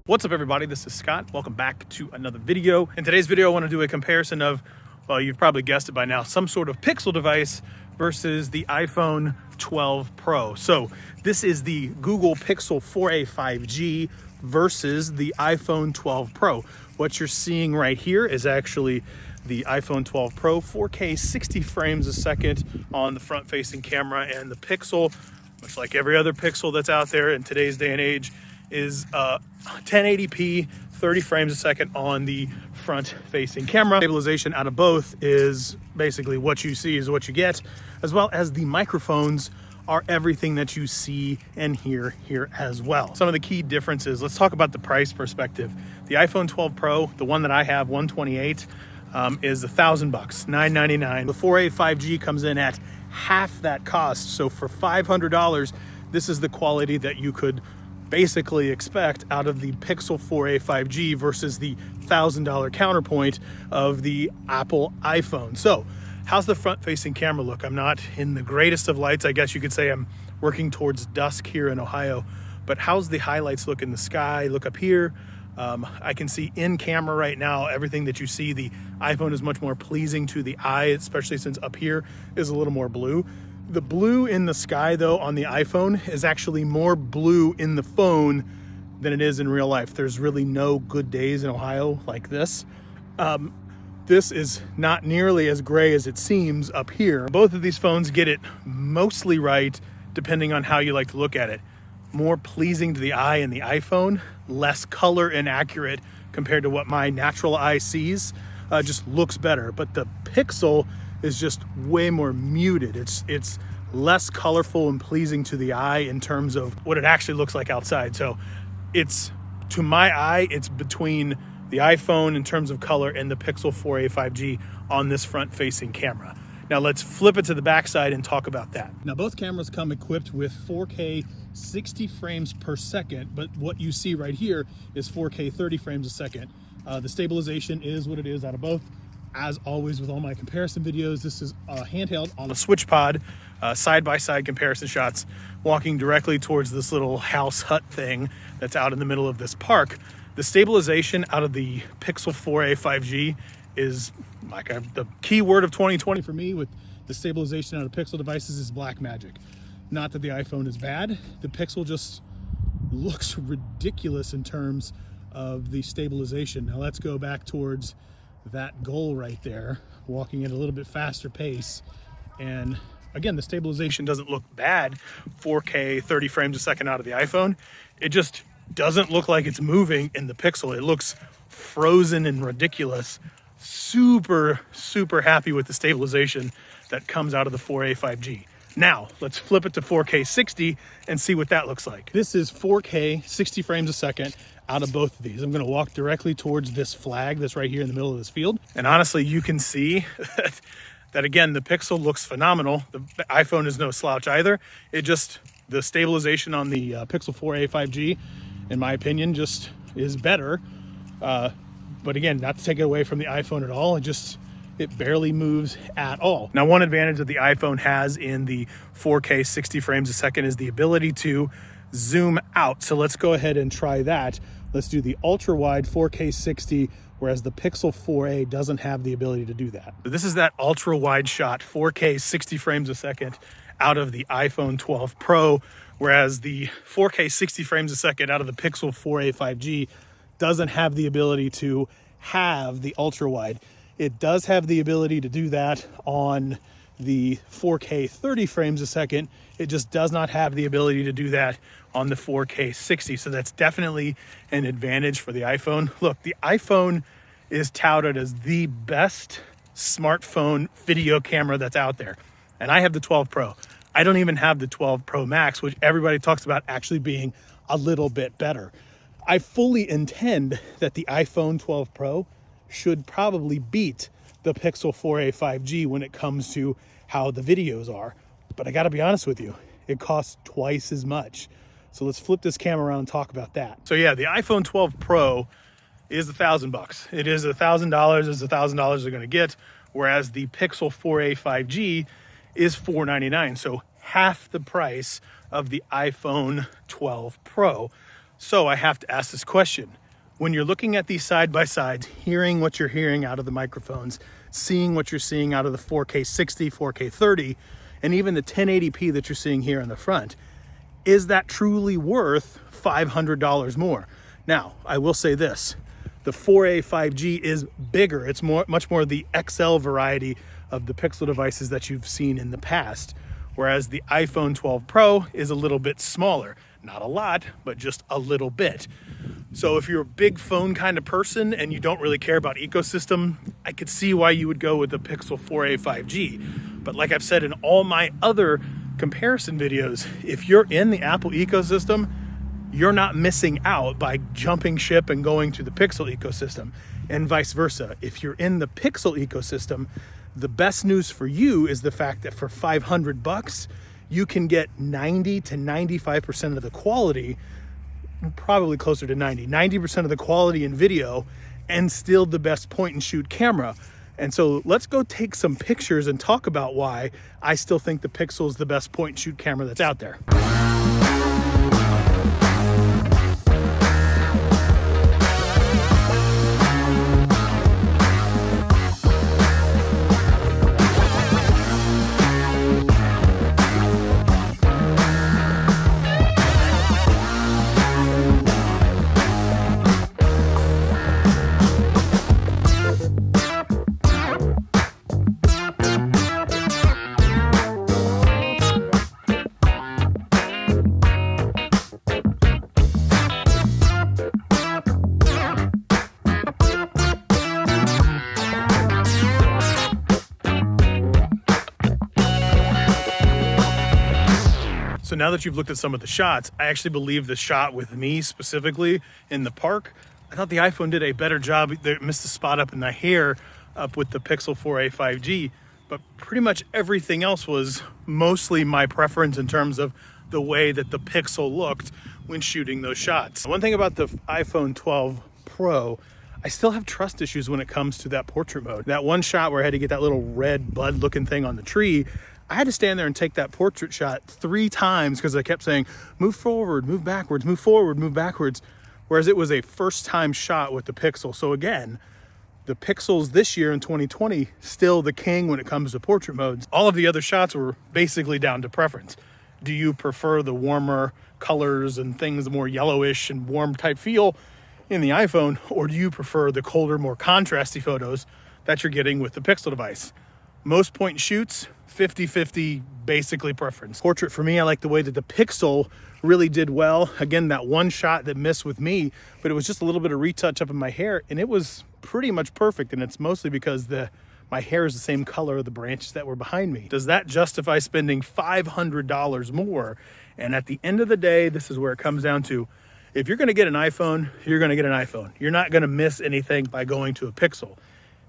What's up everybody, this is Scott. Welcome back to another video. In today's video, I want to do a comparison of, well, you've probably guessed it by now, some sort of Pixel device versus the iPhone 12 Pro. So this is the Google Pixel 4a 5G versus the iPhone 12 Pro. What you're seeing right here is actually the iPhone 12 Pro 4K 60 frames a second on the front facing camera, and the Pixel, much like every other Pixel that's out there in today's day and age, is 1080p 30 frames a second on the front facing camera. Stabilization out of both is basically what you see is what you get, as well as the microphones are everything that you see and hear here as well. Some of the key differences, let's talk about the price perspective. The iPhone 12 Pro, the one that I have, 128, is $1,000, $999. The 4a 5G comes in at half that cost. So for $500, this is the quality that you could basically expect out of the Pixel 4a 5G versus the $1,000 counterpoint of the Apple iPhone. So how's the front facing camera look? I'm not in the greatest of lights. I guess you could say I'm working towards dusk here in Ohio, but how's the highlights look in the sky? Look up here. I can see in camera right now, everything that you see, the iPhone is much more pleasing to the eye, especially since up here is a little more blue. The blue in the sky though on the iPhone is actually more blue in the phone than it is in real life. There's really no good days in Ohio like this. This is not nearly as gray as it seems up here. Both of these phones get it mostly right depending on how you like to look at it. More pleasing to the eye in the iPhone, less color inaccurate compared to what my natural eye sees, just looks better. But the Pixel is just way more muted. It's less colorful and pleasing to the eye in terms of what it actually looks like outside. So it's, to my eye, it's between the iPhone in terms of color and the Pixel 4a 5G on this front facing camera. Now let's flip it to the backside and talk about that. Now both cameras come equipped with 4K 60 frames per second, but what you see right here is 4K 30 frames a second. The stabilization is what it is out of both. As always with all my comparison videos, this is a handheld on a switch pod, side-by-side comparison shots, walking directly towards this little house hut thing that's out in the middle of this park. The stabilization out of the Pixel 4a 5G is like the key word of 2020 for me with the stabilization out of Pixel devices is black magic. Not that the iPhone is bad, the Pixel just looks ridiculous in terms of the stabilization. Now let's go back towards that goal right there, walking at a little bit faster pace. And again, the stabilization doesn't look bad. 4K 30 frames a second out of the iPhone. It just doesn't look like it's moving in the Pixel. It looks frozen and ridiculous. Super happy with the stabilization that comes out of the 4a 5G. Now let's flip it to 4K 60 and see what that looks like. This is 4K 60 frames a second out of both of these. I'm gonna walk directly towards this flag that's right here in the middle of this field. And honestly, you can see that again, the Pixel looks phenomenal. The iPhone is no slouch either. It just, the stabilization on the Pixel 4a 5G, in my opinion, just is better. But again, not to take it away from the iPhone at all, it barely moves at all. Now, one advantage that the iPhone has in the 4K 60 frames a second is the ability to zoom out. So let's go ahead and try that. Let's do the ultra wide 4K 60, whereas the Pixel 4a doesn't have the ability to do that. So this is that ultra wide shot, 4K 60 frames a second out of the iPhone 12 Pro, whereas the 4K 60 frames a second out of the Pixel 4a 5G doesn't have the ability to have the ultra wide. It does have the ability to do that on the 4K 30 frames a second. It just does not have the ability to do that on the 4K 60. So that's definitely an advantage for the iPhone. Look, the iPhone is touted as the best smartphone video camera that's out there. And I have the 12 Pro. I don't even have the 12 Pro Max, which everybody talks about actually being a little bit better. I fully intend that the iPhone 12 Pro should probably beat the Pixel 4a 5G when it comes to how the videos are. But I gotta be honest with you, it costs twice as much. So let's flip this camera around and talk about that. So yeah, the iPhone 12 Pro is $1,000. It is $1,000, is $1,000 they're gonna get, whereas the Pixel 4a 5G is $499. So half the price of the iPhone 12 Pro. So I have to ask this question. When you're looking at these side by sides, hearing what you're hearing out of the microphones, seeing what you're seeing out of the 4K 60, 4K 30, and even the 1080p that you're seeing here in the front, is that truly worth $500 more? Now, I will say this, the 4A 5G is bigger. It's much more the XL variety of the Pixel devices that you've seen in the past, whereas the iPhone 12 Pro is a little bit smaller. Not a lot, but just a little bit. So if you're a big phone kind of person and you don't really care about ecosystem, I could see why you would go with the Pixel 4a 5G. But like I've said in all my other comparison videos, if you're in the Apple ecosystem, you're not missing out by jumping ship and going to the Pixel ecosystem, and vice versa. If you're in the Pixel ecosystem, the best news for you is the fact that for $500, you can get 90 to 95% of the quality, probably closer to 90% of the quality in video, and still the best point and shoot camera. And so let's go take some pictures and talk about why I still think the Pixel is the best point and shoot camera that's out there. So now that you've looked at some of the shots, I actually believe the shot with me specifically in the park, I thought the iPhone did a better job. They missed the spot up in the hair up with the Pixel 4a 5G, but pretty much everything else was mostly my preference in terms of the way that the Pixel looked when shooting those shots. One thing about the iPhone 12 Pro, I still have trust issues when it comes to that portrait mode. That one shot where I had to get that little red bud looking thing on the tree, I had to stand there and take that portrait shot 3 times because I kept saying, move forward, move backwards, move forward, move backwards. Whereas it was a first time shot with the Pixel. So again, the Pixels this year in 2020, still the king when it comes to portrait modes. All of the other shots were basically down to preference. Do you prefer the warmer colors and things, the more yellowish and warm type feel in the iPhone? Or do you prefer the colder, more contrasty photos that you're getting with the Pixel device? Most point and shoots, 50-50 basically preference. Portrait for me, I like the way that the Pixel really did well. Again, that one shot that missed with me, but it was just a little bit of retouch up in my hair and it was pretty much perfect. And it's mostly because my hair is the same color of the branches that were behind me. Does that justify spending $500 more? And at the end of the day, this is where it comes down to, if you're gonna get an iPhone, you're gonna get an iPhone. You're not gonna miss anything by going to a Pixel.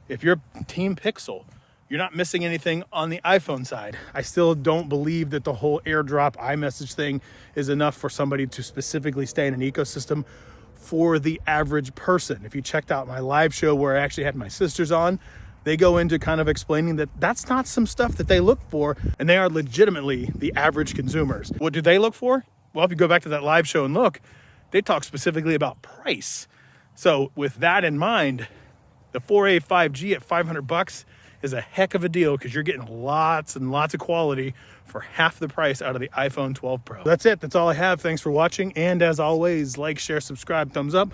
If you're Team Pixel, you're not missing anything on the iPhone side. I still don't believe that the whole AirDrop iMessage thing is enough for somebody to specifically stay in an ecosystem for the average person. If you checked out my live show where I actually had my sisters on, they go into kind of explaining that that's not some stuff that they look for, and they are legitimately the average consumers. What do they look for? Well, if you go back to that live show and look, they talk specifically about price. So with that in mind, the 4a 5G at $500 is a heck of a deal because you're getting lots and lots of quality for half the price out of the iPhone 12 Pro. That's it. That's all I have. Thanks for watching. And as always, like, share, subscribe, thumbs up,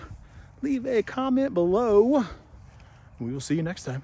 leave a comment below. We will see you next time.